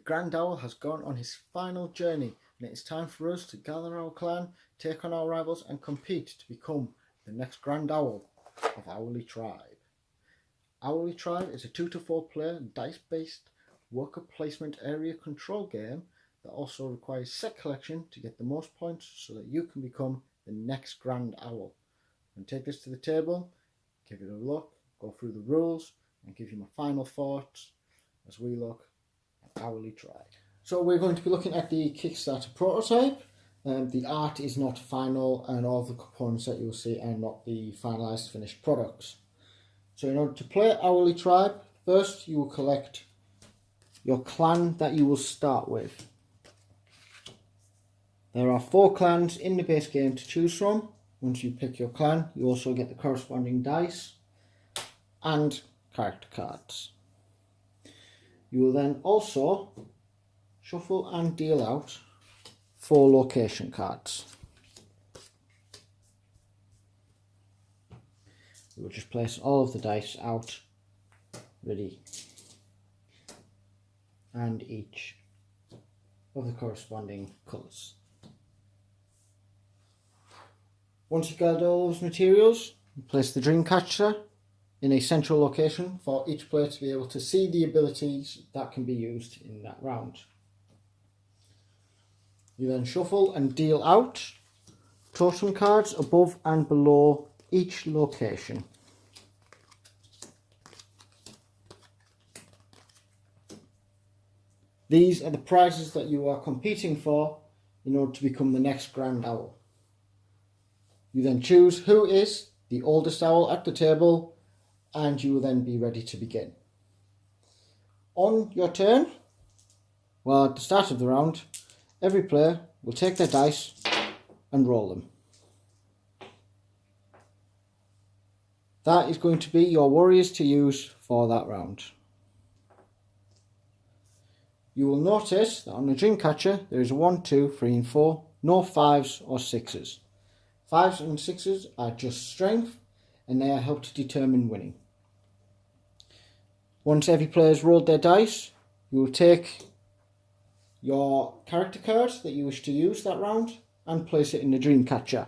Grand Owl has gone on his final journey, and it is time for us to gather our clan, take on our rivals, and compete to become the next Grand Owl of Owly Tribe. Owly Tribe is a 2 to 4 player dice-based worker placement area control game that also requires set collection to get the most points so that you can become the next Grand Owl. And take this to the table, give it a look, go through the rules, and give you my final thoughts as we look at Owly Tribe. So we're going to be looking at the Kickstarter prototype. The art is not final, and all of the components that you'll see are not the finalised finished products. So in order to play Owly Tribe, first you will collect your clan that you will start with. There are 4 clans in the base game to choose from. Once you pick your clan, you also get the corresponding dice and character cards. You will then also shuffle and deal out 4 location cards. We will just place all of the dice out, ready, and each of the corresponding colours. Once you've gathered all those materials, place the dream catcher in a central location for each player to be able to see the abilities that can be used in that round. You then shuffle and deal out totem cards above and below each location. These are the prizes that you are competing for in order to become the next Grand Owl. You then choose who is the oldest owl at the table, and you will then be ready to begin. On your turn, well, at the start of the round, every player will take their dice and roll them. That is going to be your warriors to use for that round. You will notice that on the dream catcher there is a 1, 2, 3 and 4, no 5s or 6s. 5s and 6s are just strength, and they are helped to determine winning. Once every player has rolled their dice, you will take your character card that you wish to use that round and place it in the dream catcher.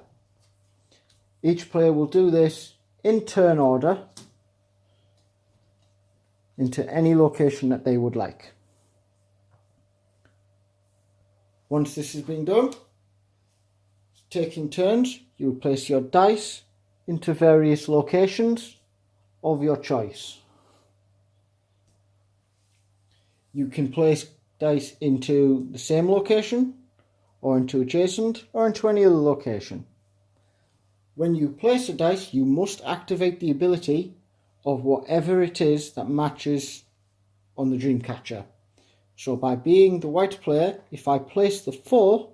Each player will do this in turn order into any location that they would like. Once this has been done, taking turns, you will place your dice into various locations of your choice. You can place dice into the same location, or into adjacent, or into any other location. When you place a dice, you must activate the ability of whatever it is that matches on the dream catcher. So by being the white player, if I place the 4,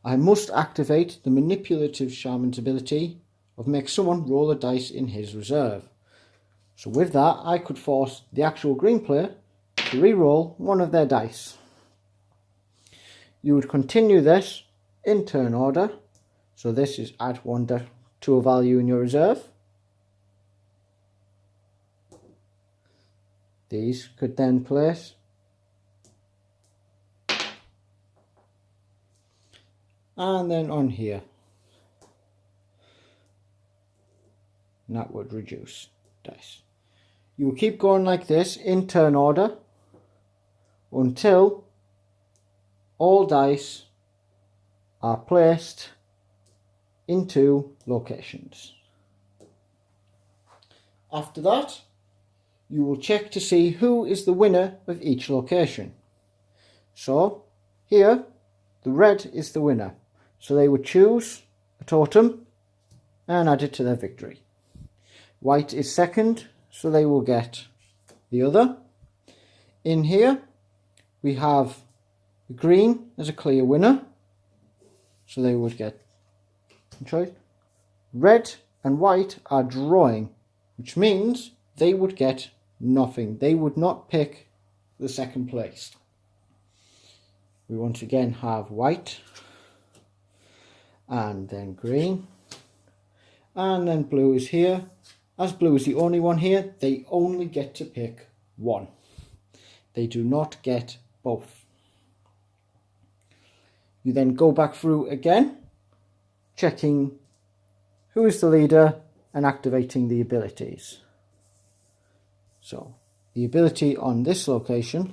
I must activate the manipulative shaman's ability of make someone roll a dice in his reserve. So with that, I could force the actual green player to re-roll one of their dice. You would continue this in turn order. So this is add 1 to a value in your reserve. These could then place and then on here, and that would reduce dice. You will keep going like this in turn order until all dice are placed into locations. After that, you will check to see who is the winner of each location. So here, the red is the winner. So they would choose a totem and add it to their victory. White is second, so they will get the other. In here, we have the green as a clear winner, so they would get choice. Red and white are drawing, which means they would get nothing. They would not pick the second place. We once again have white, and then green, and then blue is here. As blue is the only one here, they only get to pick one. They do not get both. You then go back through again, checking who is the leader and activating the abilities. So the ability on this location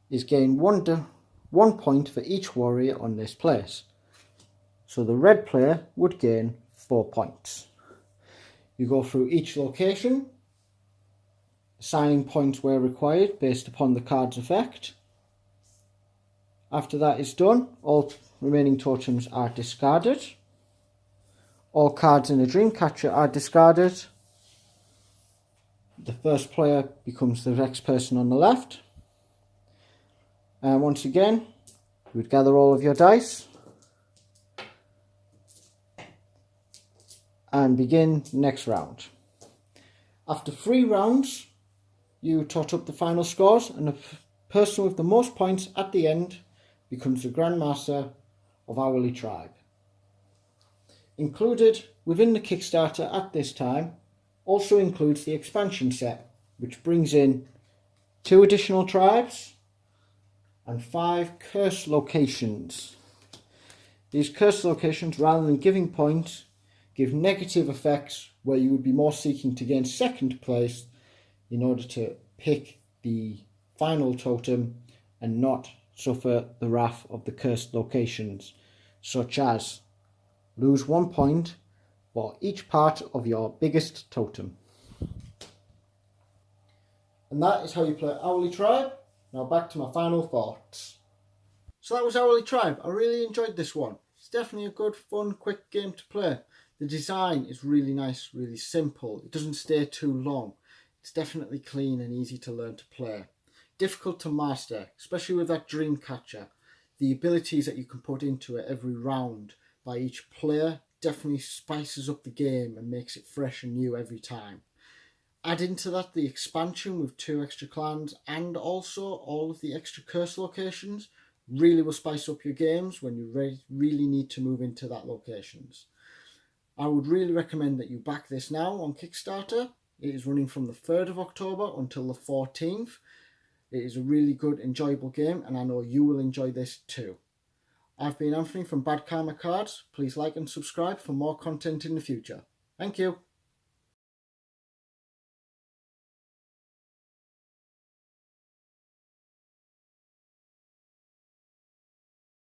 is gain 1 point for each warrior on this place. So the red player would gain 4 points. You go through each location, assigning points where required based upon the card's effect. After that is done, all remaining totems are discarded. All cards in a Dreamcatcher are discarded. The first player becomes the next person on the left. And once again, you would gather all of your dice and begin the next round. After 3 rounds, you tot up the final scores, and the person with the most points at the end becomes the Grandmaster of Owly Tribe. Included within the Kickstarter at this time also includes the expansion set, which brings in 2 additional tribes and 5 curse locations. These curse locations, rather than giving points, give negative effects where you would be more seeking to gain second place in order to pick the final totem and not suffer the wrath of the cursed locations, such as lose 1 point for each part of your biggest totem. And that is how you play Owly Tribe. Now back to my final thoughts. So that was Owly Tribe. I really enjoyed this one. It's definitely a good, fun, quick game to play. The design is really nice, really simple. It doesn't stay too long. It's definitely clean and easy to learn to play. Difficult to master, especially with that Dreamcatcher. The abilities that you can put into it every round by each player definitely spices up the game and makes it fresh and new every time. Add into that the expansion with 2 extra clans and also all of the extra curse locations really will spice up your games when you really need to move into that locations. I would really recommend that you back this now on Kickstarter. It is running from the 3rd of October until the 14th. It is a really good, enjoyable game, and I know you will enjoy this too. I've been Anthony from Bad Karma Cards. Please like and subscribe for more content in the future. Thank you.